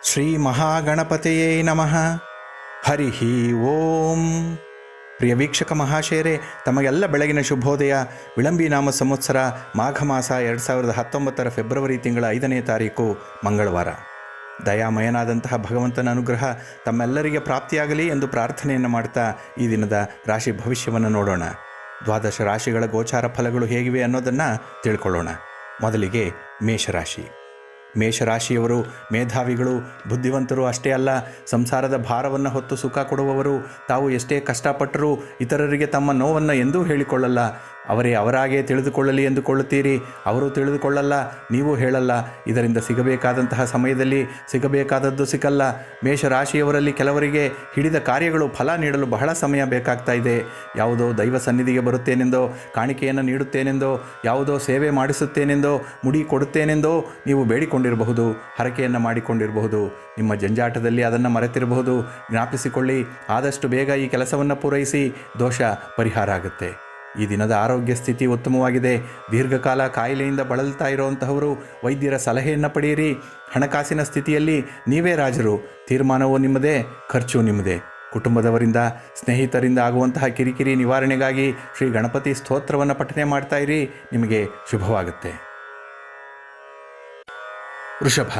ಶ್ರೀ ಮಹಾಗಣಪತಿಯೇ ನಮಃ. ಹರಿ ಓಂ. ಪ್ರಿಯ ವೀಕ್ಷಕ ಮಹಾಶಯರೇ, ತಮಗೆಲ್ಲ ಬೆಳಗಿನ ಶುಭೋದಯ. ವಿಳಂಬಿ ನಾಮ ಸಂವತ್ಸರ ಮಾಘ ಮಾಸ 2019 ಫೆಬ್ರವರಿ ತಿಂಗಳ 5ನೇ ತಾರೀಕು ಮಂಗಳವಾರ. ದಯಾಮಯನಾದಂತಹ ಭಗವಂತನ ಅನುಗ್ರಹ ತಮ್ಮೆಲ್ಲರಿಗೆ ಪ್ರಾಪ್ತಿಯಾಗಲಿ ಎಂದು ಪ್ರಾರ್ಥನೆಯನ್ನು ಮಾಡ್ತಾ ಈ ದಿನದ ರಾಶಿ ಭವಿಷ್ಯವನ್ನು ನೋಡೋಣ. ದ್ವಾದಶ ರಾಶಿಗಳ ಗೋಚಾರ ಫಲಗಳು ಹೇಗಿವೆ ಅನ್ನೋದನ್ನು ತಿಳ್ಕೊಳ್ಳೋಣ. ಮೊದಲಿಗೆ ಮೇಷರಾಶಿ. ಮೇಷರಾಶಿಯವರು ಮೇಧಾವಿಗಳು, ಬುದ್ಧಿವಂತರು ಅಷ್ಟೇ ಅಲ್ಲ, ಸಂಸಾರದ ಭಾರವನ್ನು ಹೊತ್ತು ಸುಖ ಕೊಡುವವರು. ತಾವು ಎಷ್ಟೇ ಕಷ್ಟಪಟ್ಟರೂ ಇತರರಿಗೆ ತಮ್ಮ ನೋವನ್ನು ಎಂದೂ ಹೇಳಿಕೊಳ್ಳಲ್ಲ. ಅವರೇ ಅವರಾಗೇ ತಿಳಿದುಕೊಳ್ಳಲಿ ಎಂದುಕೊಳ್ಳುತ್ತೀರಿ, ಅವರು ತಿಳಿದುಕೊಳ್ಳಲ್ಲ, ನೀವು ಹೇಳಲ್ಲ. ಇದರಿಂದ ಸಿಗಬೇಕಾದಂತಹ ಸಮಯದಲ್ಲಿ ಸಿಗಬೇಕಾದದ್ದು ಸಿಕ್ಕಲ್ಲ. ಮೇಷರಾಶಿಯವರಲ್ಲಿ ಕೆಲವರಿಗೆ ಹಿಡಿದ ಕಾರ್ಯಗಳು ಫಲ ನೀಡಲು ಬಹಳ ಸಮಯ ಬೇಕಾಗ್ತಾ ಇದೆ. ಯಾವುದೋ ದೈವ ಸನ್ನಿಧಿಗೆ ಬರುತ್ತೇನೆಂದೋ, ಕಾಣಿಕೆಯನ್ನು ನೀಡುತ್ತೇನೆಂದೋ, ಯಾವುದೋ ಸೇವೆ ಮಾಡಿಸುತ್ತೇನೆಂದೋ, ಮುಡಿ ಕೊಡುತ್ತೇನೆಂದೋ ನೀವು ಬೇಡಿಕೊಂಡಿರಬಹುದು, ಹರಕೆಯನ್ನು ಮಾಡಿಕೊಂಡಿರಬಹುದು. ನಿಮ್ಮ ಜಂಜಾಟದಲ್ಲಿ ಅದನ್ನು ಮರೆತಿರಬಹುದು. ಜ್ಞಾಪಿಸಿಕೊಳ್ಳಿ, ಆದಷ್ಟು ಬೇಗ ಈ ಕೆಲಸವನ್ನು ಪೂರೈಸಿ, ದೋಷ ಪರಿಹಾರ ಆಗುತ್ತೆ. ಈ ದಿನದ ಆರೋಗ್ಯ ಸ್ಥಿತಿ ಉತ್ತಮವಾಗಿದೆ. ದೀರ್ಘಕಾಲ ಕಾಯಿಲೆಯಿಂದ ಬಳಲ್ತಾ ಇರುವಂತಹವರು ವೈದ್ಯರ ಸಲಹೆಯನ್ನು ಪಡೆಯಿರಿ. ಹಣಕಾಸಿನ ಸ್ಥಿತಿಯಲ್ಲಿ ನೀವೇ ರಾಜರು. ತೀರ್ಮಾನವೂ ನಿಮ್ಮದೇ, ಖರ್ಚು ನಿಮ್ಮದೇ. ಕುಟುಂಬದವರಿಂದ, ಸ್ನೇಹಿತರಿಂದ ಆಗುವಂತಹ ಕಿರಿಕಿರಿ ನಿವಾರಣೆಗಾಗಿ ಶ್ರೀ ಗಣಪತಿ ಸ್ತೋತ್ರವನ್ನು ಪಠನೆ ಮಾಡ್ತಾ ಇರಿ, ನಿಮಗೆ ಶುಭವಾಗುತ್ತೆ. ವೃಷಭ.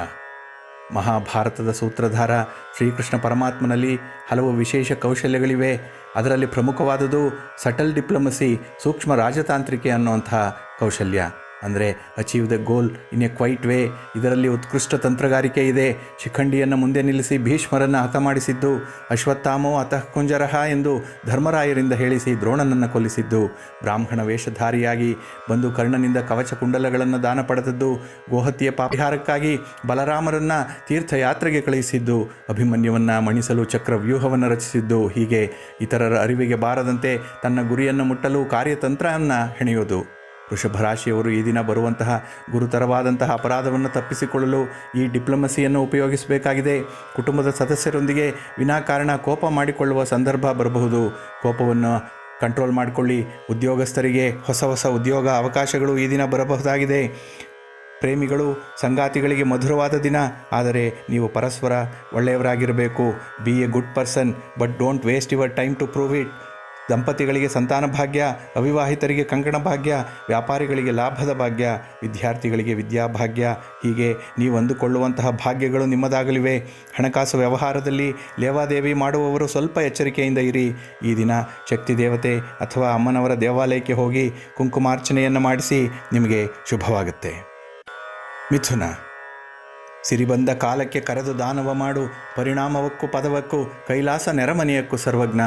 ಮಹಾಭಾರತದ ಸೂತ್ರಧಾರ ಶ್ರೀಕೃಷ್ಣ ಪರಮಾತ್ಮನಲ್ಲಿ ಹಲವು ವಿಶೇಷ ಕೌಶಲ್ಯಗಳಿವೆ. ಅದರಲ್ಲಿ ಪ್ರಮುಖವಾದುದು ಸಟಲ್ ಡಿಪ್ಲೊಮಸಿ, ಸೂಕ್ಷ್ಮ ರಾಜತಾಂತ್ರಿಕೆ ಅನ್ನುವಂಥ ಕೌಶಲ್ಯ. ಅಂದರೆ achieve the goal in a quiet way. ಇದರಲ್ಲಿ ಉತ್ಕೃಷ್ಟ ತಂತ್ರಗಾರಿಕೆ ಇದೆ. ಶಿಖಂಡಿಯನ್ನು ಮುಂದೆ ನಿಲ್ಲಿಸಿ ಭೀಷ್ಮರನ್ನು ಹತ ಮಾಡಿಸಿದ್ದು, ಅಶ್ವತ್ಥಾಮೋ ಅತಃ ಕುಂಜರಹ ಎಂದು ಧರ್ಮರಾಯರಿಂದ ಹೇಳಿಸಿ ದ್ರೋಣನನ್ನು ಕೊಲ್ಲಿಸಿದ್ದು, ಬ್ರಾಹ್ಮಣ ವೇಷಧಾರಿಯಾಗಿ ಬಂದು ಕರ್ಣನಿಂದ ಕವಚ ಕುಂಡಲಗಳನ್ನು ದಾನ ಪಡೆದದ್ದು, ಗೋಹತ್ಯೆಯ ಪರಿಹಾರಕ್ಕಾಗಿ ಬಲರಾಮರನ್ನು ತೀರ್ಥಯಾತ್ರೆಗೆ ಕಳುಹಿಸಿದ್ದು, ಅಭಿಮನ್ಯುವನ್ನು ಮಣಿಸಲು ಚಕ್ರವ್ಯೂಹವನ್ನು ರಚಿಸಿದ್ದು, ಹೀಗೆ ಇತರರ ಅರಿವಿಗೆ ಬಾರದಂತೆ ತನ್ನ ಗುರಿಯನ್ನು ಮುಟ್ಟಲು ಕಾರ್ಯತಂತ್ರವನ್ನು ಹೆಣೆಯೋದು. ವೃಷಭರಾಶಿಯವರು ಈ ದಿನ ಬರುವಂತಹ ಗುರುತರವಾದಂತಹ ಅಪರಾಧವನ್ನು ತಪ್ಪಿಸಿಕೊಳ್ಳಲು ಈ ಡಿಪ್ಲೊಮಸಿಯನ್ನು ಉಪಯೋಗಿಸಬೇಕಾಗಿದೆ. ಕುಟುಂಬದ ಸದಸ್ಯರೊಂದಿಗೆ ವಿನಾಕಾರಣ ಕೋಪ ಮಾಡಿಕೊಳ್ಳುವ ಸಂದರ್ಭ ಬರಬಹುದು. ಕೋಪವನ್ನು ಕಂಟ್ರೋಲ್ ಮಾಡಿಕೊಳ್ಳಿ. ಉದ್ಯೋಗಸ್ಥರಿಗೆ ಹೊಸ ಉದ್ಯೋಗ ಅವಕಾಶಗಳು ಈ ದಿನ ಬರಬಹುದಾಗಿದೆ. ಪ್ರೇಮಿಗಳು, ಸಂಗಾತಿಗಳಿಗೆ ಮಧುರವಾದ ದಿನ. ಆದರೆ ನೀವು ಪರಸ್ಪರ ಒಳ್ಳೆಯವರಾಗಿರಬೇಕು. Be a good person but don't waste your time to prove it. ದಂಪತಿಗಳಿಗೆ ಸಂತಾನ ಭಾಗ್ಯ, ಅವಿವಾಹಿತರಿಗೆ ಕಂಕಣ ಭಾಗ್ಯ, ವ್ಯಾಪಾರಿಗಳಿಗೆ ಲಾಭದ ಭಾಗ್ಯ, ವಿದ್ಯಾರ್ಥಿಗಳಿಗೆ ವಿದ್ಯಾಭಾಗ್ಯ. ಹೀಗೆ ನೀವು ಅಂದುಕೊಳ್ಳುವಂತಹ ಭಾಗ್ಯಗಳು ನಿಮ್ಮದಾಗಲಿವೆ. ಹಣಕಾಸು ವ್ಯವಹಾರದಲ್ಲಿ ಲೇವಾದೇವಿ ಮಾಡುವವರು ಸ್ವಲ್ಪ ಎಚ್ಚರಿಕೆಯಿಂದ ಇರಿ. ಈ ದಿನ ಶಕ್ತಿ ದೇವತೆ ಅಥವಾ ಅಮ್ಮನವರ ದೇವಾಲಯಕ್ಕೆ ಹೋಗಿ ಕುಂಕುಮಾರ್ಚನೆಯನ್ನು ಮಾಡಿಸಿ, ನಿಮಗೆ ಶುಭವಾಗುತ್ತೆ. ಮಿಥುನ. ಸಿರಿಬಂದ ಕಾಲಕ್ಕೆ ಕರೆದು ದಾನವ ಮಾಡು, ಪರಿಣಾಮವಕ್ಕೂ ಪದವಕ್ಕೂ ಕೈಲಾಸ ನೆರಮನೆಯಕ್ಕೂ ಸರ್ವಜ್ಞ.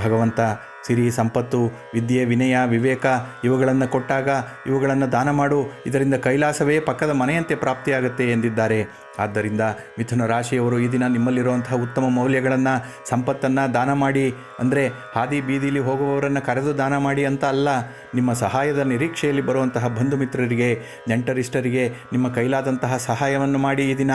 ಭಗವಂತ ಸಿರಿ, ಸಂಪತ್ತು, ವಿದ್ಯೆ, ವಿನಯ, ವಿವೇಕ ಇವುಗಳನ್ನು ಕೊಟ್ಟಾಗ ಇವುಗಳನ್ನು ದಾನ ಮಾಡು, ಇದರಿಂದ ಕೈಲಾಸವೇ ಪಕ್ಕದ ಮನೆಯಂತೆ ಪ್ರಾಪ್ತಿಯಾಗುತ್ತೆ ಎಂದಿದ್ದಾರೆ. ಆದ್ದರಿಂದ ಮಿಥುನ ರಾಶಿಯವರು ಈ ದಿನ ನಿಮ್ಮಲ್ಲಿರುವಂತಹ ಉತ್ತಮ ಮೌಲ್ಯಗಳನ್ನು, ಸಂಪತ್ತನ್ನು ದಾನ ಮಾಡಿ. ಅಂದರೆ ಹಾದಿ ಬೀದಿಲಿ ಹೋಗುವವರನ್ನು ಕರೆದು ದಾನ ಮಾಡಿ ಅಂತ ಅಲ್ಲ. ನಿಮ್ಮ ಸಹಾಯದ ನಿರೀಕ್ಷೆಯಲ್ಲಿ ಬರುವಂತಹ ಬಂಧು ಮಿತ್ರರಿಗೆ, ನೆಂಟರಿಷ್ಟರಿಗೆ ನಿಮ್ಮ ಕೈಲಾದಂತಹ ಸಹಾಯವನ್ನು ಮಾಡಿ. ಈ ದಿನ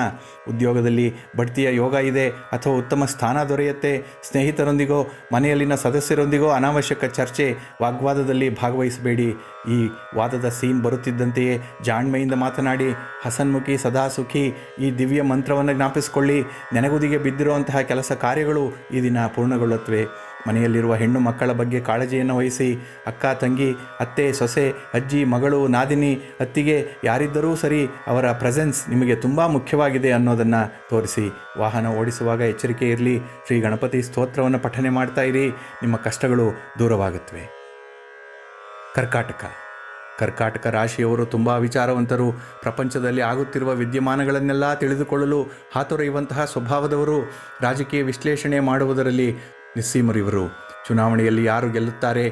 ಉದ್ಯೋಗದಲ್ಲಿ ಬಡ್ತಿಯ ಯೋಗ ಇದೆ ಅಥವಾ ಉತ್ತಮ ಸ್ಥಾನ ದೊರೆಯುತ್ತೆ. ಸ್ನೇಹಿತರೊಂದಿಗೋ ಮನೆಯಲ್ಲಿನ ಸದಸ್ಯರೊಂದಿಗೋ ಅನಾವಶ್ಯಕ ಚರ್ಚೆ, ವಾಗ್ವಾದದಲ್ಲಿ ಭಾಗವಹಿಸಬೇಡಿ. ಈ ವಾದದ ಸೀನ್ ಬರುತ್ತಿದ್ದಂತೆಯೇ ಜಾಣ್ಮೆಯಿಂದ ಮಾತನಾಡಿ, ಹಸನ್ಮುಖಿ ಸದಾ ಸುಖಿ ಈ ದಿವ್ಯ ಮಂತ್ರವನ್ನು ಜ್ಞಾಪಿಸಿಕೊಳ್ಳಿ. ನೆನಗುದಿಗೆ ಬಿದ್ದಿರುವಂತಹ ಕೆಲಸ ಕಾರ್ಯಗಳು ಈ ದಿನ ಪೂರ್ಣಗೊಳ್ಳುತ್ತವೆ. ಮನೆಯಲ್ಲಿರುವ ಹೆಣ್ಣು ಮಕ್ಕಳ ಬಗ್ಗೆ ಕಾಳಜಿಯನ್ನು ವಹಿಸಿ. ಅಕ್ಕ, ತಂಗಿ, ಅತ್ತೆ, ಸೊಸೆ, ಅಜ್ಜಿ, ಮಗಳು, ನಾದಿನಿ, ಅತ್ತಿಗೆ ಯಾರಿದ್ದರೂ ಸರಿ, ಅವರ ಪ್ರೆಸೆನ್ಸ್ ನಿಮಗೆ ತುಂಬ ಮುಖ್ಯವಾಗಿದೆ ಅನ್ನೋದನ್ನು ತೋರಿಸಿ. ವಾಹನ ಓಡಿಸುವಾಗ ಎಚ್ಚರಿಕೆ ಇರಲಿ. ಶ್ರೀ ಗಣಪತಿ ಸ್ತೋತ್ರವನ್ನು ಪಠನೆ ಮಾಡ್ತಾ ಇರಿ, ನಿಮ್ಮ ಕಷ್ಟಗಳು ದೂರವಾಗುತ್ತವೆ. ಕರ್ಕಾಟಕ ರಾಶಿಯವರು ತುಂಬ ವಿಚಾರವಂತರು. ಪ್ರಪಂಚದಲ್ಲಿ ಆಗುತ್ತಿರುವ ವಿದ್ಯಮಾನಗಳನ್ನೆಲ್ಲ ತಿಳಿದುಕೊಳ್ಳಲು ಹಾತೊರೆಯುವಂತಹ ಸ್ವಭಾವದವರು. ರಾಜಕೀಯ ವಿಶ್ಲೇಷಣೆ ಮಾಡುವುದರಲ್ಲಿ ನಿಸ್ಸೀಮರಿವರು. ಚುನಾವಣೆಯಲ್ಲಿ ಯಾರು ಗೆಲ್ಲುತ್ತಾರೆ,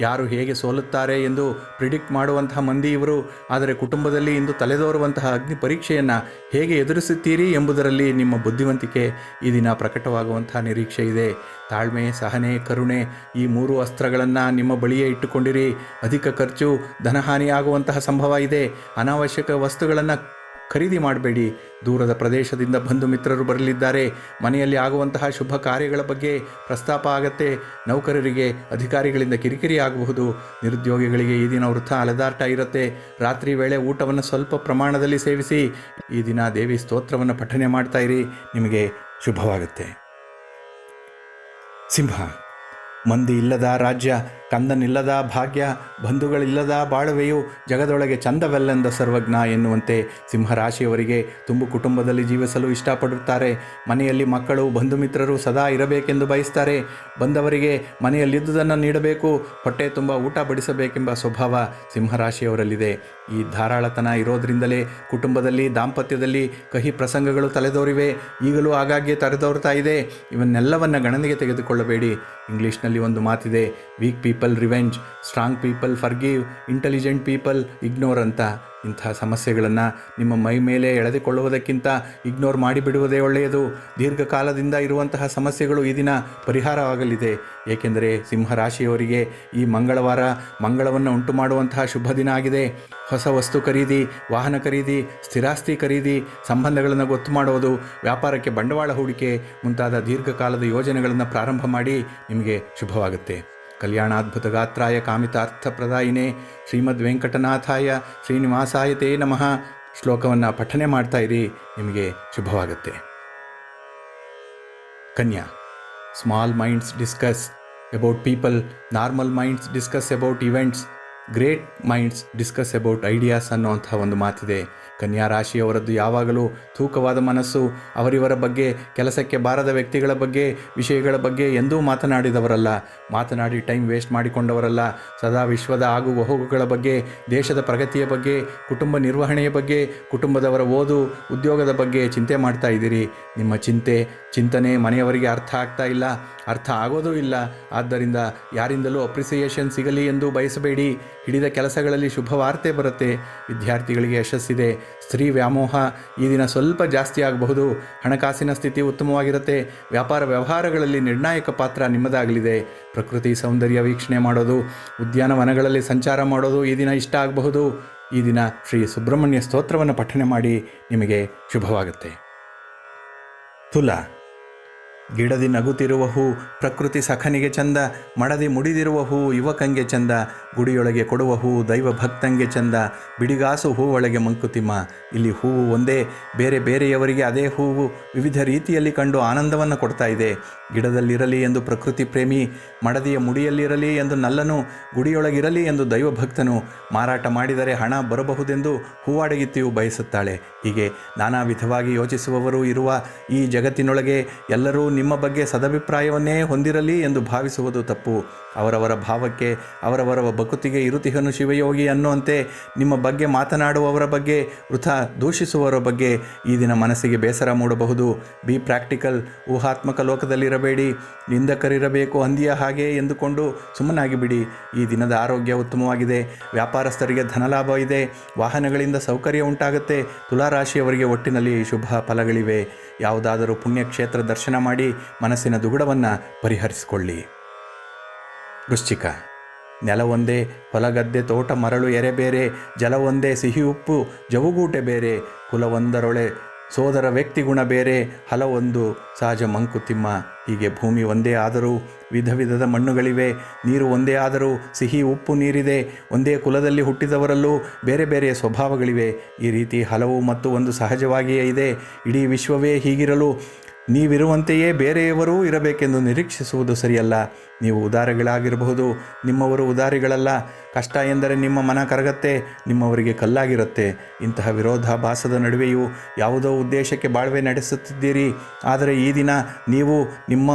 ಯಾರು ಹೇಗೆ ಸೋಲುತ್ತಾರೆ ಎಂದು ಪ್ರಿಡಿಕ್ಟ್ ಮಾಡುವಂತಹ ಮಂದಿ ಇವರು. ಆದರೆ ಕುಟುಂಬದಲ್ಲಿ ಇಂದು ತಲೆದೋರುವಂತಹ ಅಗ್ನಿ ಪರೀಕ್ಷೆಯನ್ನು ಹೇಗೆ ಎದುರಿಸುತ್ತೀರಿ ಎಂಬುದರಲ್ಲಿ ನಿಮ್ಮ ಬುದ್ಧಿವಂತಿಕೆ ಈ ದಿನ ಪ್ರಕಟವಾಗುವಂತಹ ನಿರೀಕ್ಷೆ ಇದೆ. ತಾಳ್ಮೆ, ಸಹನೆ, ಕರುಣೆ ಈ 3 ಅಸ್ತ್ರಗಳನ್ನು ನಿಮ್ಮ ಬಳಿಯೇ ಇಟ್ಟುಕೊಂಡಿರಿ. ಅಧಿಕ ಖರ್ಚು, ಧನಹಾನಿಯಾಗುವಂತಹ ಸಂಭವ ಇದೆ. ಅನಾವಶ್ಯಕ ವಸ್ತುಗಳನ್ನು ಖರೀದಿ ಮಾಡಬೇಡಿ. ದೂರದ ಪ್ರದೇಶದಿಂದ ಬಂಧು ಮಿತ್ರರು ಬರಲಿದ್ದಾರೆ. ಮನೆಯಲ್ಲಿ ಆಗುವಂತಹ ಶುಭ ಕಾರ್ಯಗಳ ಬಗ್ಗೆ ಪ್ರಸ್ತಾಪ ಆಗತ್ತೆ. ನೌಕರರಿಗೆ ಅಧಿಕಾರಿಗಳಿಂದ ಕಿರಿಕಿರಿ ಆಗಬಹುದು. ನಿರುದ್ಯೋಗಿಗಳಿಗೆ ಈ ದಿನ ವೃಥ ಅಲೆದಾಟ ಇರುತ್ತೆ. ರಾತ್ರಿ ವೇಳೆ ಊಟವನ್ನು ಸ್ವಲ್ಪ ಪ್ರಮಾಣದಲ್ಲಿ ಸೇವಿಸಿ. ಈ ದಿನ ದೇವಿ ಸ್ತೋತ್ರವನ್ನು ಪಠನೆ ಮಾಡ್ತಾ ಇರಿ, ನಿಮಗೆ ಶುಭವಾಗುತ್ತೆ. ಸಿಂಹ, ಮಂದಿ ಇಲ್ಲದ ರಾಜ್ಯ, ಕಂದನಿಲ್ಲದ ಭಾಗ್ಯ, ಬಂಧುಗಳಿಲ್ಲದ ಬಾಳುವೆಯು ಜಗದೊಳಗೆ ಚಂದವೆಲ್ಲೆಂದ ಸರ್ವಜ್ಞ ಎನ್ನುವಂತೆ ಸಿಂಹರಾಶಿಯವರಿಗೆ ತುಂಬು ಕುಟುಂಬದಲ್ಲಿ ಜೀವಿಸಲು ಇಷ್ಟಪಡುತ್ತಾರೆ. ಮನೆಯಲ್ಲಿ ಮಕ್ಕಳು ಬಂಧು ಮಿತ್ರರು ಸದಾ ಇರಬೇಕೆಂದು ಬಯಸ್ತಾರೆ. ಬಂದವರಿಗೆ ಮನೆಯಲ್ಲಿದ್ದುದನ್ನು ನೀಡಬೇಕು, ಹೊಟ್ಟೆ ತುಂಬ ಊಟ ಬಡಿಸಬೇಕೆಂಬ ಸ್ವಭಾವ ಸಿಂಹರಾಶಿಯವರಲ್ಲಿದೆ. ಈ ಧಾರಾಳತನ ಇರೋದರಿಂದಲೇ ಕುಟುಂಬದಲ್ಲಿ ದಾಂಪತ್ಯದಲ್ಲಿ ಕಹಿ ಪ್ರಸಂಗಗಳು ತಲೆದೋರಿವೆ. ಈಗಲೂ ಆಗಾಗ್ಗೆ ತಲೆದೋರ್ತಾ ಇದೆ. ಇವನ್ನೆಲ್ಲವನ್ನು ಗಣನೆಗೆ ತೆಗೆದುಕೊಳ್ಳಬೇಡಿ. ಇಂಗ್ಲೀಷ್ನಲ್ಲಿ ಒಂದು ಮಾತಿದೆ, weak people revenge, strong people forgive, intelligent people ignore ಅಂತ. ಇಂತಹ ಸಮಸ್ಯೆಗಳನ್ನು ನಿಮ್ಮ ಮೈ ಮೇಲೆ ಎಳೆದುಕೊಳ್ಳುವುದಕ್ಕಿಂತ ಇಗ್ನೋರ್ ಮಾಡಿಬಿಡುವುದೇ ಒಳ್ಳೆಯದು. ದೀರ್ಘಕಾಲದಿಂದ ಇರುವಂತಹ ಸಮಸ್ಯೆಗಳು ಈ ದಿನ ಪರಿಹಾರವಾಗಲಿದೆ. ಏಕೆಂದರೆ ಸಿಂಹರಾಶಿಯವರಿಗೆ ಈ ಮಂಗಳವಾರ ಮಂಗಳವನ್ನು ಉಂಟು ಮಾಡುವಂತಹ ಶುಭ ದಿನ ಆಗಿದೆ. ಹೊಸ ವಸ್ತು ಖರೀದಿ, ವಾಹನ ಖರೀದಿ, ಸ್ಥಿರಾಸ್ತಿ ಖರೀದಿ, ಸಂಬಂಧಗಳನ್ನು ಗೊತ್ತು ಮಾಡುವುದು, ವ್ಯಾಪಾರಕ್ಕೆ ಬಂಡವಾಳ ಹೂಡಿಕೆ ಮುಂತಾದ ದೀರ್ಘಕಾಲದ ಯೋಜನೆಗಳನ್ನು ಪ್ರಾರಂಭ ಮಾಡಿ ನಿಮಗೆ ಶುಭವಾಗುತ್ತೆ. ಕಲ್ಯಾಣಾದ್ಭುತ ಗಾತ್ರಾಯ ಕಾಮಿತಾರ್ಥಪ್ರದಾಯಿನೇ ಶ್ರೀಮದ್ ವೆಂಕಟನಾಥಾಯ ಶ್ರೀನಿವಾಸಾಯ ತೇ ನಮಃ ಶ್ಲೋಕವನ್ನು ಪಠನೆ ಮಾಡ್ತಾ ಇರಿ, ನಿಮಗೆ ಶುಭವಾಗುತ್ತೆ. ಕನ್ಯಾ, small minds discuss about people, normal minds discuss about events, great minds discuss about ideas ಅನ್ನುವಂಥ ಒಂದು ಮಾತಿದೆ. ಕನ್ಯಾ ರಾಶಿಯವರದ್ದು ಯಾವಾಗಲೂ ತೂಕವಾದ ಮನಸ್ಸು. ಅವರಿವರ ಬಗ್ಗೆ, ಕೆಲಸಕ್ಕೆ ಬಾರದ ವ್ಯಕ್ತಿಗಳ ಬಗ್ಗೆ, ವಿಷಯಗಳ ಬಗ್ಗೆ ಎಂದೂ ಮಾತನಾಡಿದವರಲ್ಲ. ಮಾತನಾಡಿ ಟೈಮ್ ವೇಸ್ಟ್ ಮಾಡಿಕೊಂಡವರಲ್ಲ. ಸದಾ ವಿಶ್ವದ ಆಗು ಹೋಗುಗಳ ಬಗ್ಗೆ, ದೇಶದ ಪ್ರಗತಿಯ ಬಗ್ಗೆ, ಕುಟುಂಬ ನಿರ್ವಹಣೆಯ ಬಗ್ಗೆ, ಕುಟುಂಬದವರ ಓದು ಉದ್ಯೋಗದ ಬಗ್ಗೆ ಚಿಂತೆ ಮಾಡ್ತಾ ಇದ್ದೀರಿ. ನಿಮ್ಮ ಚಿಂತನೆ ಮನೆಯವರಿಗೆ ಅರ್ಥ ಆಗ್ತಾ ಇಲ್ಲ, ಅರ್ಥ ಆಗೋದೂ ಇಲ್ಲ. ಆದ್ದರಿಂದ ಯಾರಿಂದಲೂ ಅಪ್ರಿಸಿಯೇಷನ್ ಸಿಗಲಿ ಎಂದು ಬಯಸಬೇಡಿ. ಹಿಡಿದ ಕೆಲಸಗಳಲ್ಲಿ ಶುಭ ವಾರ್ತೆ ಬರುತ್ತೆ. ವಿದ್ಯಾರ್ಥಿಗಳಿಗೆ ಯಶಸ್ಸಿದೆ. ಸ್ತ್ರೀ ವ್ಯಾಮೋಹ ಈ ದಿನ ಸ್ವಲ್ಪ ಜಾಸ್ತಿ ಆಗಬಹುದು. ಹಣಕಾಸಿನ ಸ್ಥಿತಿ ಉತ್ತಮವಾಗಿರುತ್ತೆ. ವ್ಯಾಪಾರ ವ್ಯವಹಾರಗಳಲ್ಲಿ ನಿರ್ಣಾಯಕ ಪಾತ್ರ ನಿಮ್ಮದಾಗಲಿದೆ. ಪ್ರಕೃತಿ ಸೌಂದರ್ಯ ವೀಕ್ಷಣೆ ಮಾಡೋದು, ಉದ್ಯಾನವನಗಳಲ್ಲಿ ಸಂಚಾರ ಮಾಡೋದು ಈ ದಿನ ಇಷ್ಟ ಆಗಬಹುದು. ಈ ದಿನ ಶ್ರೀ ಸುಬ್ರಹ್ಮಣ್ಯ ಸ್ತೋತ್ರವನ್ನು ಪಠನೆ ಮಾಡಿ, ನಿಮಗೆ ಶುಭವಾಗುತ್ತೆ. ತುಲಾ, ಗಿಡದಿ ನಗುತ್ತಿರುವ ಹೂ ಪ್ರಕೃತಿ ಸಖನಿಗೆ ಚಂದ, ಮಡದಿ ಮುಡಿದಿರುವ ಹೂ ಯುವಕಂಗೆ ಚಂದ, ಗುಡಿಯೊಳಗೆ ಕೊಡುವ ಹೂ ದೈವ ಭಕ್ತಂಗೆ ಚಂದ, ಬಿಡಿಗಾಸು ಹೂವೊಳಗೆ ಮಂಕುತಿಮ್ಮ. ಇಲ್ಲಿ ಹೂವು ಒಂದೇ, ಬೇರೆ ಬೇರೆಯವರಿಗೆ ಅದೇ ಹೂವು ವಿವಿಧ ರೀತಿಯಲ್ಲಿ ಕಂಡು ಆನಂದವನ್ನು ಕೊಡ್ತಾ ಇದೆ. ಗಿಡದಲ್ಲಿರಲಿ ಎಂದು ಪ್ರಕೃತಿ ಪ್ರೇಮಿ, ಮಡದಿಯ ಮುಡಿಯಲ್ಲಿರಲಿ ಎಂದು ನಲ್ಲನು, ಗುಡಿಯೊಳಗಿರಲಿ ಎಂದು ದೈವ ಭಕ್ತನು, ಮಾರಾಟ ಮಾಡಿದರೆ ಹಣ ಬರಬಹುದೆಂದು ಹೂವಾಡಗಿತ್ತಿಯು ಬಯಸುತ್ತಾಳೆ. ಹೀಗೆ ನಾನಾ ವಿಧವಾಗಿ ಯೋಚಿಸುವವರು ಇರುವ ಈ ಜಗತ್ತಿನೊಳಗೆ ಎಲ್ಲರೂ ನಿಮ್ಮ ಬಗ್ಗೆ ಸದಭಿಪ್ರಾಯವನ್ನೇ ಹೊಂದಿರಲಿ ಎಂದು ಭಾವಿಸುವುದು ತಪ್ಪು. ಅವರವರ ಭಾವಕ್ಕೆ ಅವರವರ ಬಕುತಿಗೆ ಇರುತಿಹನು ಶಿವಯೋಗಿ ಅನ್ನುವಂತೆ ನಿಮ್ಮ ಬಗ್ಗೆ ಮಾತನಾಡುವವರ ಬಗ್ಗೆ, ವೃಥಾ ದೂಷಿಸುವವರ ಬಗ್ಗೆ ಈ ದಿನ ಮನಸ್ಸಿಗೆ ಬೇಸರ ಮೂಡಬಹುದು. B practical. ಊಹಾತ್ಮಕ ಲೋಕದಲ್ಲಿರಬೇಡಿ. ನಿಂದಕರಿರಬೇಕು ಹಂದಿಯ ಹಾಗೆ ಎಂದುಕೊಂಡು ಸುಮ್ಮನಾಗಿ ಬಿಡಿ. ಈ ದಿನದ ಆರೋಗ್ಯ ಉತ್ತಮವಾಗಿದೆ. ವ್ಯಾಪಾರಸ್ಥರಿಗೆ ಧನಲಾಭ ಇದೆ. ವಾಹನಗಳಿಂದ ಸೌಕರ್ಯ ಉಂಟಾಗುತ್ತೆ. ತುಲಾರಾಶಿಯವರಿಗೆ ಒಟ್ಟಿನಲ್ಲಿ ಶುಭ ಫಲಗಳಿವೆ. ಯಾವುದಾದರೂ ಪುಣ್ಯಕ್ಷೇತ್ರ ದರ್ಶನ ಮಾಡಿ ಮನಸ್ಸಿನ ದುಗುಡವನ್ನು ಪರಿಹರಿಸಿಕೊಳ್ಳಿ. ವೃಶ್ಚಿಕ, ನೆಲ ಒಂದೇ, ಹೊಲಗದ್ದೆ ತೋಟ ಮರಳು ಎರೆ ಬೇರೆ, ಜಲ ಒಂದೇ, ಸಿಹಿ ಉಪ್ಪು ಜವುಗೂಟೆ ಬೇರೆ, ಕುಲವೊಂದರೊಳೆ ಸೋದರ ವ್ಯಕ್ತಿ ಗುಣ ಬೇರೆ, ಹಲವೊಂದು ಸಹಜ ಮಂಕುತಿಮ್ಮ. ಹೀಗೆ ಭೂಮಿ ಒಂದೇ ಆದರೂ ವಿಧ ವಿಧದ ಮಣ್ಣುಗಳಿವೆ. ನೀರು ಒಂದೇ ಆದರೂ ಸಿಹಿ ಉಪ್ಪು ನೀರಿದೆ. ಒಂದೇ ಕುಲದಲ್ಲಿ ಹುಟ್ಟಿದವರಲ್ಲೂ ಬೇರೆ ಬೇರೆಯ ಸ್ವಭಾವಗಳಿವೆ. ಈ ರೀತಿ ಹಲವು ಮತ್ತು ಒಂದು ಸಹಜವಾಗಿಯೇ ಇದೆ. ಇಡೀ ವಿಶ್ವವೇ ಹೀಗಿರಲು ನೀವಿರುವಂತೆಯೇ ಬೇರೆಯವರೂ ಇರಬೇಕೆಂದು ನಿರೀಕ್ಷಿಸುವುದು ಸರಿಯಲ್ಲ. ನೀವು ಉದಾರಿಗಳಾಗಿರಬಹುದು, ನಿಮ್ಮವರು ಉದಾರಿಗಳಲ್ಲ. ಕಷ್ಟ ಎಂದರೆ ನಿಮ್ಮ ಮನ ಕರಗತ್ತೆ, ನಿಮ್ಮವರಿಗೆ ಕಲ್ಲಾಗಿರುತ್ತೆ. ಇಂತಹ ವಿರೋಧಾಭಾಸದ ನಡುವೆಯೂ ಯಾವುದೋ ಉದ್ದೇಶಕ್ಕೆ ಬಾಳ್ವೆ ನಡೆಸುತ್ತಿದ್ದೀರಿ. ಆದರೆ ಈ ದಿನ ನೀವು ನಿಮ್ಮ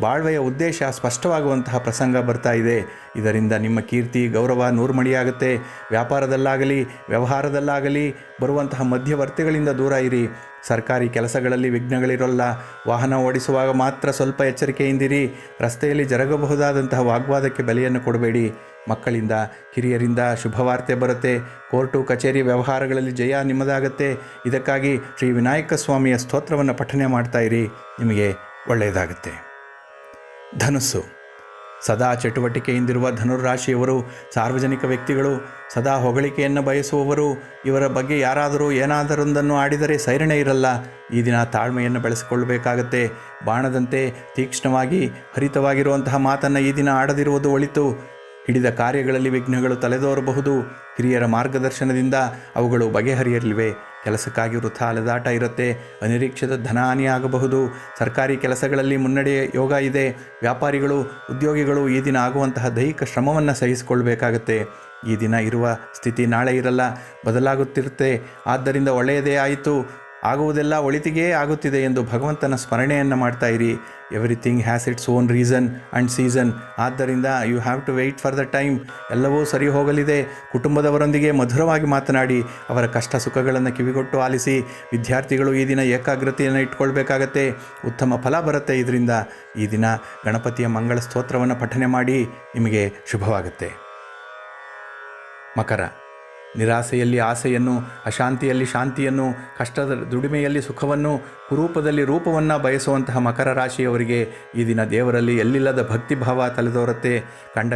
ಬಾಳ್ವೆಯ ಉದ್ದೇಶ ಸ್ಪಷ್ಟವಾಗುವಂತಹ ಪ್ರಸಂಗ ಬರ್ತಾ ಇದೆ. ಇದರಿಂದ ನಿಮ್ಮ ಕೀರ್ತಿ ಗೌರವ ನೂರ್ಮಡಿಯಾಗುತ್ತೆ. ವ್ಯಾಪಾರದಲ್ಲಾಗಲಿ ವ್ಯವಹಾರದಲ್ಲಾಗಲಿ ಬರುವಂತಹ ಮಧ್ಯವರ್ತಿಗಳಿಂದ ದೂರ ಇರಿ. ಸರ್ಕಾರಿ ಕೆಲಸಗಳಲ್ಲಿ ವಿಘ್ನಗಳಿರೋಲ್ಲ. ವಾಹನ ಓಡಿಸುವಾಗ ಮಾತ್ರ ಸ್ವಲ್ಪ ಎಚ್ಚರಿಕೆಯಿಂದಿರಿ. ರಸ್ತೆಯಲ್ಲಿ ಜರುಗಬಹುದಾದಂತಹ ವಾಗ್ವಾದಕ್ಕೆ ಬೆಲೆಯನ್ನು ಕೊಡಬೇಡಿ. ಮಕ್ಕಳಿಂದ ಹಿರಿಯರಿಂದ ಶುಭವಾರ್ತೆ ಬರುತ್ತೆ. ಕೋರ್ಟು ಕಚೇರಿ ವ್ಯವಹಾರಗಳಲ್ಲಿ ಜಯ ನಿಮ್ಮದಾಗತ್ತೆ. ಇದಕ್ಕಾಗಿ ಶ್ರೀ ವಿನಾಯಕ ಸ್ವಾಮಿಯ ಸ್ತೋತ್ರವನ್ನು ಪಠನೆ ಮಾಡ್ತಾ ಇರಿ, ನಿಮಗೆ ಒಳ್ಳೆಯದಾಗುತ್ತೆ. ಧನುಸ್ಸು, ಸದಾ ಚಟುವಟಿಕೆಯಿಂದಿರುವ ಧನುರಾಶಿಯವರು ಸಾರ್ವಜನಿಕ ವ್ಯಕ್ತಿಗಳು, ಸದಾ ಹೊಗಳಿಕೆಯನ್ನು ಬಯಸುವವರು. ಇವರ ಬಗ್ಗೆ ಯಾರಾದರೂ ಏನಾದರೊಂದನ್ನು ಆಡಿದರೆ ಸೈರಣೆ ಇರಲ್ಲ. ಈ ದಿನ ತಾಳ್ಮೆಯನ್ನು ಬೆಳೆಸಿಕೊಳ್ಳಬೇಕಾಗತ್ತೆ. ಬಾಣದಂತೆ ತೀಕ್ಷ್ಣವಾಗಿ ಹರಿತವಾಗಿರುವಂತಹ ಮಾತನ್ನು ಈ ದಿನ ಆಡದಿರುವುದು ಒಳಿತು. ಹಿಡಿದ ಕಾರ್ಯಗಳಲ್ಲಿ ವಿಘ್ನಗಳು ತಲೆದೋರಬಹುದು. ಹಿರಿಯರ ಮಾರ್ಗದರ್ಶನದಿಂದ ಅವುಗಳು ಬಗೆಹರಿಯಲಿವೆ. ಕೆಲಸಕ್ಕಾಗಿ ವೃಥಾ ಅಲೆದಾಟ ಇರುತ್ತೆ. ಅನಿರೀಕ್ಷಿತ ಧನಹಾನಿಯಾಗಬಹುದು. ಸರ್ಕಾರಿ ಕೆಲಸಗಳಲ್ಲಿ ಮುನ್ನಡೆ ಯೋಗ ಇದೆ. ವ್ಯಾಪಾರಿಗಳು, ಉದ್ಯೋಗಿಗಳು ಈ ದಿನ ಆಗುವಂತಹ ದೈಹಿಕ ಶ್ರಮವನ್ನು ಸಹಿಸಿಕೊಳ್ಬೇಕಾಗತ್ತೆ. ಈ ದಿನ ಇರುವ ಸ್ಥಿತಿ ನಾಳೆ ಇರಲ್ಲ, ಬದಲಾಗುತ್ತಿರುತ್ತೆ. ಆದ್ದರಿಂದ ಒಳ್ಳೆಯದೇ ಆಯಿತು, ಆಗುವುದೆಲ್ಲ ಒಳಿತಿಗೇ ಆಗುತ್ತಿದೆ ಎಂದು ಭಗವಂತನ ಸ್ಮರಣೆಯನ್ನು ಮಾಡ್ತಾ ಇರಿ. Everything has its own reason and season. ಆದ್ದರಿಂದ you have to wait for the time. ಎಲ್ಲವೂ ಸರಿ ಹೋಗಲಿದೆ. ಕುಟುಂಬದವರೊಂದಿಗೆ ಮಧುರವಾಗಿ ಮಾತನಾಡಿ ಅವರ ಕಷ್ಟ ಸುಖಗಳನ್ನು ಕಿವಿಗೊಟ್ಟು ಆಲಿಸಿ. ವಿದ್ಯಾರ್ಥಿಗಳು ಈ ದಿನ ಏಕಾಗ್ರತೆಯನ್ನು ಇಟ್ಕೊಳ್ಬೇಕಾಗತ್ತೆ. ಉತ್ತಮ ಫಲ ಬರುತ್ತೆ ಇದರಿಂದ. ಈ ದಿನ ಗಣಪತಿಯ ಮಂಗಳ ಸ್ತೋತ್ರವನ್ನು ಪಠನೆ ಮಾಡಿ. ನಿಮಗೆ ಶುಭವಾಗುತ್ತೆ. ಮಕರ. ನಿರಾಸೆಯಲ್ಲಿ ಆಸೆಯನ್ನು, ಅಶಾಂತಿಯಲ್ಲಿ ಶಾಂತಿಯನ್ನು, ಕಷ್ಟದ ದುಡಿಮೆಯಲ್ಲಿ ಸುಖವನ್ನು, ಕುರೂಪದಲ್ಲಿ ರೂಪವನ್ನು ಬಯಸುವಂತಹ ಮಕರ ರಾಶಿಯವರಿಗೆ ಈ ದಿನ ದೇವರಲ್ಲಿ ಎಲ್ಲಿಲ್ಲದ ಭಕ್ತಿಭಾವ ತಲೆದೋರುತ್ತೆ.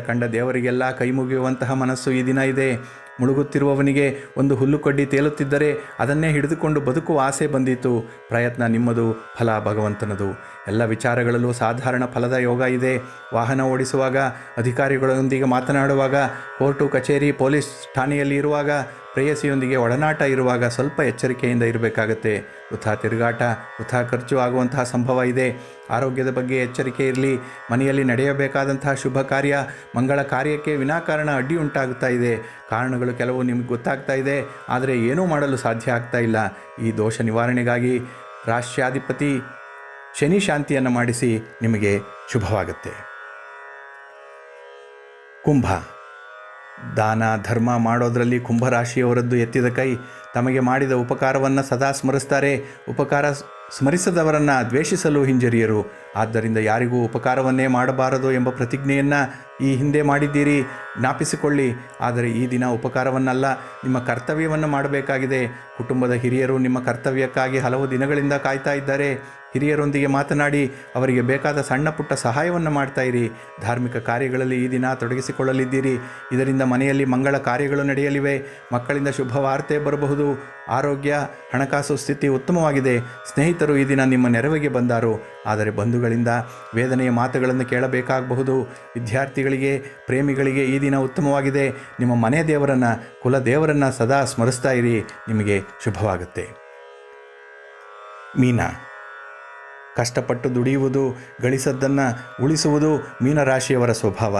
ಕಂಡ ದೇವರಿಗೆಲ್ಲ ಕೈ ಮುಗಿಯುವಂತಹ ಮನಸ್ಸು ಈ ದಿನ ಇದೆ. ಮುಳುಗುತ್ತಿರುವವನಿಗೆ ಒಂದು ಹುಲ್ಲುಕಡ್ಡಿ ತೇಲುತ್ತಿದ್ದರೆ ಅದನ್ನೇ ಹಿಡಿದುಕೊಂಡು ಬದುಕುವ ಆಸೆ ಬಂದಿತು. ಪ್ರಯತ್ನ ನಿಮ್ಮದು, ಫಲ ಭಗವಂತನದು. ಎಲ್ಲ ವಿಚಾರಗಳಲ್ಲೂ ಸಾಧಾರಣ ಫಲದ ಯೋಗ ಇದೆ. ವಾಹನ ಓಡಿಸುವಾಗ, ಅಧಿಕಾರಿಗಳೊಂದಿಗೆ ಮಾತನಾಡುವಾಗ, ಕೋರ್ಟು ಕಚೇರಿ ಪೊಲೀಸ್ ಠಾಣೆಯಲ್ಲಿ ಇರುವಾಗ, ಪ್ರೇಯಸಿಯೊಂದಿಗೆ ಒಡನಾಟ ಇರುವಾಗ ಸ್ವಲ್ಪ ಎಚ್ಚರಿಕೆಯಿಂದ ಇರಬೇಕಾಗತ್ತೆ. ವೃಥಾ ತಿರುಗಾಟ, ವೃಥಾ ಖರ್ಚು ಆಗುವಂತಹ ಸಂಭವ ಇದೆ. ಆರೋಗ್ಯದ ಬಗ್ಗೆ ಎಚ್ಚರಿಕೆ ಇರಲಿ. ಮನೆಯಲ್ಲಿ ನಡೆಯಬೇಕಾದಂತಹ ಶುಭ ಕಾರ್ಯ, ಮಂಗಳ ಕಾರ್ಯಕ್ಕೆ ವಿನಾಕಾರಣ ಅಡ್ಡಿ ಉಂಟಾಗುತ್ತಾ ಇದೆ. ಕಾರಣಗಳು ಕೆಲವು ನಿಮಗೆ ಗೊತ್ತಾಗ್ತಾ ಇದೆ, ಆದರೆ ಏನೂ ಮಾಡಲು ಸಾಧ್ಯ ಆಗ್ತಾ ಇಲ್ಲ. ಈ ದೋಷ ನಿವಾರಣೆಗಾಗಿ ರಾಶ್ಯಾಧಿಪತಿ ಶನಿ ಶಾಂತಿಯನ್ನು ಮಾಡಿಸಿ. ನಿಮಗೆ ಶುಭವಾಗುತ್ತೆ. ಕುಂಭ. ದಾನ ಧರ್ಮ ಮಾಡೋದರಲ್ಲಿ ಕುಂಭರಾಶಿಯವರದ್ದು ಎತ್ತಿದ ಕೈ. ತಮಗೆ ಮಾಡಿದ ಉಪಕಾರವನ್ನು ಸದಾ ಸ್ಮರಿಸ್ತಾರೆ. ಉಪಕಾರ ಸ್ಮರಿಸದವರನ್ನು ದ್ವೇಷಿಸಲು ಹಿಂಜರಿಯರು. ಆದ್ದರಿಂದ ಯಾರಿಗೂ ಉಪಕಾರವನ್ನೇ ಮಾಡಬಾರದು ಎಂಬ ಪ್ರತಿಜ್ಞೆಯನ್ನು ಈ ಹಿಂದೆ ಮಾಡಿದ್ದೀರಿ, ಜ್ಞಾಪಿಸಿಕೊಳ್ಳಿ. ಆದರೆ ಈ ದಿನ ಉಪಕಾರವನ್ನಲ್ಲ, ನಿಮ್ಮ ಕರ್ತವ್ಯವನ್ನು ಮಾಡಬೇಕಾಗಿದೆ. ಕುಟುಂಬದ ಹಿರಿಯರು ನಿಮ್ಮ ಕರ್ತವ್ಯಕ್ಕಾಗಿ ಹಲವು ದಿನಗಳಿಂದ ಕಾಯ್ತಾ ಇದ್ದಾರೆ. ಹಿರಿಯರೊಂದಿಗೆ ಮಾತನಾಡಿ ಅವರಿಗೆ ಬೇಕಾದ ಸಣ್ಣ ಪುಟ್ಟ ಸಹಾಯವನ್ನು ಮಾಡ್ತಾ ಇರಿ. ಧಾರ್ಮಿಕ ಕಾರ್ಯಗಳಲ್ಲಿ ಈ ದಿನ ತೊಡಗಿಸಿಕೊಳ್ಳಲಿದ್ದೀರಿ. ಇದರಿಂದ ಮನೆಯಲ್ಲಿ ಮಂಗಳ ಕಾರ್ಯಗಳು ನಡೆಯಲಿವೆ. ಮಕ್ಕಳಿಂದ ಶುಭ ವಾರ್ತೆ ಬರಬಹುದು. ಆರೋಗ್ಯ, ಹಣಕಾಸು ಸ್ಥಿತಿ ಉತ್ತಮವಾಗಿದೆ. ಸ್ನೇಹಿತರು ಈ ದಿನ ನಿಮ್ಮ ನೆರವಿಗೆ ಬಂದಾರು. ಆದರೆ ಬಂಧುಗಳಿಂದ ವೇದನೆಯ ಮಾತುಗಳನ್ನು ಕೇಳಬೇಕಾಗಬಹುದು. ವಿದ್ಯಾರ್ಥಿಗಳಿಗೆ, ಪ್ರೇಮಿಗಳಿಗೆ ಈ ದಿನ ಉತ್ತಮವಾಗಿದೆ. ನಿಮ್ಮ ಮನೆ ದೇವರನ್ನು, ಕುಲ ದೇವರನ್ನು ಸದಾ ಸ್ಮರಿಸ್ತಾ ಇರಿ. ನಿಮಗೆ ಶುಭವಾಗುತ್ತೆ. ಮೀನ. ಕಷ್ಟಪಟ್ಟು ದುಡಿಯುವುದು, ಗಳಿಸದ್ದನ್ನು ಉಳಿಸುವುದು ಮೀನರಾಶಿಯವರ ಸ್ವಭಾವ.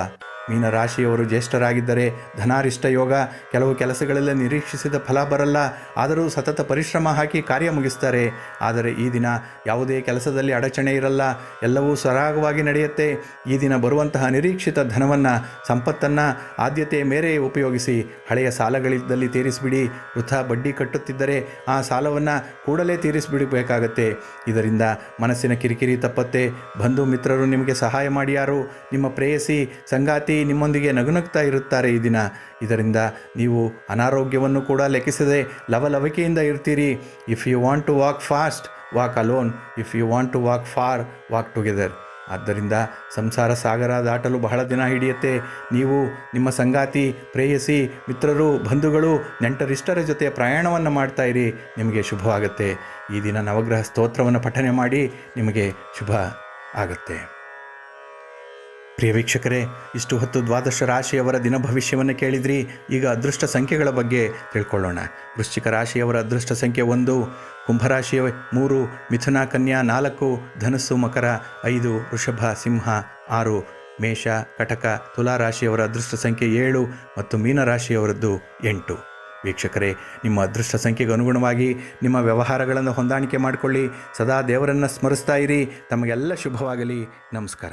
ಮೀನರಾಶಿಯವರು ಜ್ಯೇಷ್ಠರಾಗಿದ್ದರೆ ಧನಾರಿಷ್ಟ ಯೋಗ. ಕೆಲವು ಕೆಲಸಗಳಲ್ಲಿ ನಿರೀಕ್ಷಿಸಿದ ಫಲ ಬರಲ್ಲ, ಆದರೂ ಸತತ ಪರಿಶ್ರಮ ಹಾಕಿ ಕಾರ್ಯ ಮುಗಿಸ್ತಾರೆ. ಆದರೆ ಈ ದಿನ ಯಾವುದೇ ಕೆಲಸದಲ್ಲಿ ಅಡಚಣೆ ಇರಲ್ಲ, ಎಲ್ಲವೂ ಸರಾಗವಾಗಿ ನಡೆಯುತ್ತೆ. ಈ ದಿನ ಬರುವಂತಹ ನಿರೀಕ್ಷಿತ ಧನವನ್ನು, ಸಂಪತ್ತನ್ನು ಆದ್ಯತೆಯ ಮೇರೆ ಉಪಯೋಗಿಸಿ. ಹಳೆಯ ಸಾಲಗಳಿದ್ದಲ್ಲಿ ತೀರಿಸಿಬಿಡಿ. ವೃಥಾ ಬಡ್ಡಿ ಕಟ್ಟುತ್ತಿದ್ದರೆ ಆ ಸಾಲವನ್ನು ಕೂಡಲೇ ತೀರಿಸಿಬಿಡಬೇಕಾಗತ್ತೆ. ಇದರಿಂದ ಮನಸ್ಸಿನ ಕಿರಿಕಿರಿ ತಪ್ಪತ್ತೆ. ಬಂಧು ಮಿತ್ರರು ನಿಮಗೆ ಸಹಾಯ ಮಾಡಿಯಾರು. ನಿಮ್ಮ ಪ್ರೇಯಸಿ, ಸಂಗಾತಿ ನಿಮ್ಮೊಂದಿಗೆ ನಗುನಗ್ತಾ ಇರುತ್ತಾರೆ ಈ ದಿನ. ಇದರಿಂದ ನೀವು ಅನಾರೋಗ್ಯವನ್ನು ಕೂಡ ಲೆಕ್ಕಿಸದೆ ಲವಲವಿಕೆಯಿಂದ ಇರ್ತೀರಿ. If you want to walk fast, walk alone. If you want to walk far, walk together. ಆದ್ದರಿಂದ ಸಂಸಾರ ಸಾಗರ ದಾಟಲು ಬಹಳ ದಿನ ಹಿಡಿಯುತ್ತೆ. ನೀವು ನಿಮ್ಮ ಸಂಗಾತಿ, ಪ್ರೇಯಸಿ, ಮಿತ್ರರು, ಬಂಧುಗಳು, ನೆಂಟರಿಷ್ಟರ ಜೊತೆ ಪ್ರಯಾಣವನ್ನು ಮಾಡ್ತಾ ಇರಿ. ನಿಮಗೆ ಶುಭವಾಗುತ್ತೆ. ಈ ದಿನ ನವಗ್ರಹ ಸ್ತೋತ್ರವನ್ನು ಪಠನೆ ಮಾಡಿ. ನಿಮಗೆ ಶುಭ ಆಗುತ್ತೆ. ಪ್ರಿಯ ವೀಕ್ಷಕರೇ, ಇಷ್ಟು ಹೊತ್ತು ದ್ವಾದಶ ರಾಶಿಯವರ ದಿನ ಭವಿಷ್ಯವನ್ನು ಕೇಳಿದ್ರಿ. ಈಗ ಅದೃಷ್ಟ ಸಂಖ್ಯೆಗಳ ಬಗ್ಗೆ ತಿಳ್ಕೊಳ್ಳೋಣ. ವೃಶ್ಚಿಕ ರಾಶಿಯವರ ಅದೃಷ್ಟ ಸಂಖ್ಯೆ 1, ಕುಂಭರಾಶಿಯ 3, ಮಿಥುನ ಕನ್ಯಾ 4, ಧನಸ್ಸು ಮಕರ 5, ವೃಷಭ ಸಿಂಹ 6, ಮೇಷ ಕಟಕ ತುಲಾ ರಾಶಿಯವರ ಅದೃಷ್ಟ ಸಂಖ್ಯೆ 7 ಮತ್ತು ಮೀನರಾಶಿಯವರದ್ದು 8. ವೀಕ್ಷಕರೇ, ನಿಮ್ಮ ಅದೃಷ್ಟ ಸಂಖ್ಯೆಗೆ ಅನುಗುಣವಾಗಿ ನಿಮ್ಮ ವ್ಯವಹಾರಗಳನ್ನು ಹೊಂದಾಣಿಕೆ ಮಾಡಿಕೊಳ್ಳಿ. ಸದಾ ದೇವರನ್ನು ಸ್ಮರಿಸ್ತಾ ಇರಿ. ತಮಗೆಲ್ಲ ಶುಭವಾಗಲಿ. ನಮಸ್ಕಾರ.